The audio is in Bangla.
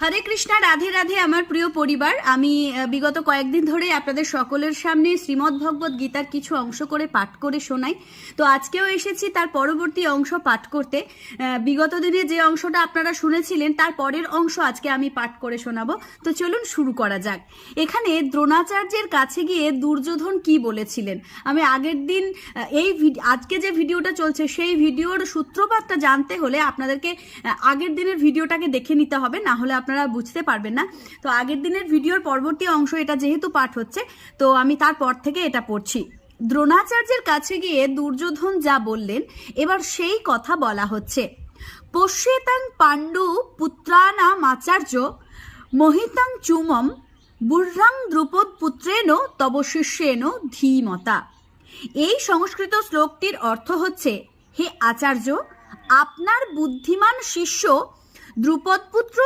হরে কৃষ্ণা, রাধে রাধে আমার প্রিয় পরিবার। আমি বিগত কয়েকদিন ধরে আপনাদের সকলের সামনে শ্রীমদ্ ভগবদ্ গীতার কিছু অংশ করে পাঠ করে শোনাই। তো আজকেও এসেছি তার পরবর্তী অংশ পাঠ করতে। বিগত দিনে যে অংশটা আপনারা শুনেছিলেন তার পরের অংশ আজকে আমি পাঠ করে শোনাবো। তো চলুন শুরু করা যাক। এখানে দ্রোণাচার্যের কাছে গিয়ে দুর্যোধন কি বলেছিলেন, আমি আগের দিন আজকে যে ভিডিওটা চলছে সেই ভিডিওর সূত্রপাতটা জানতে হলে আপনাদেরকে আগের দিনের ভিডিওটাকে দেখে নিতে হবে, না হলে আপনারা বুঝতে পারবেন না। তো আগের দিনের ভিডিওর পরবর্তী অংশ এটা যেহেতু পাঠ হচ্ছে, তো আমি তারপর থেকে এটা পড়ছি। দ্রোণাচার্যের কাছে গিয়ে দুর্যোধন যা বললেন এবার সেই কথা বলা হচ্ছে। পশ্যেতাং পাণ্ডু পুত্রানাম আচার্য মোহিতাং চুমম বুর্রাং দ্রুপদ পুত্রেণ তব শিষ্যেন ধীমতা। এই সংস্কৃত শ্লোকটির অর্থ হচ্ছে, হে আচার্য, আপনার বুদ্ধিমান শিষ্য দ্রুপদপুত্র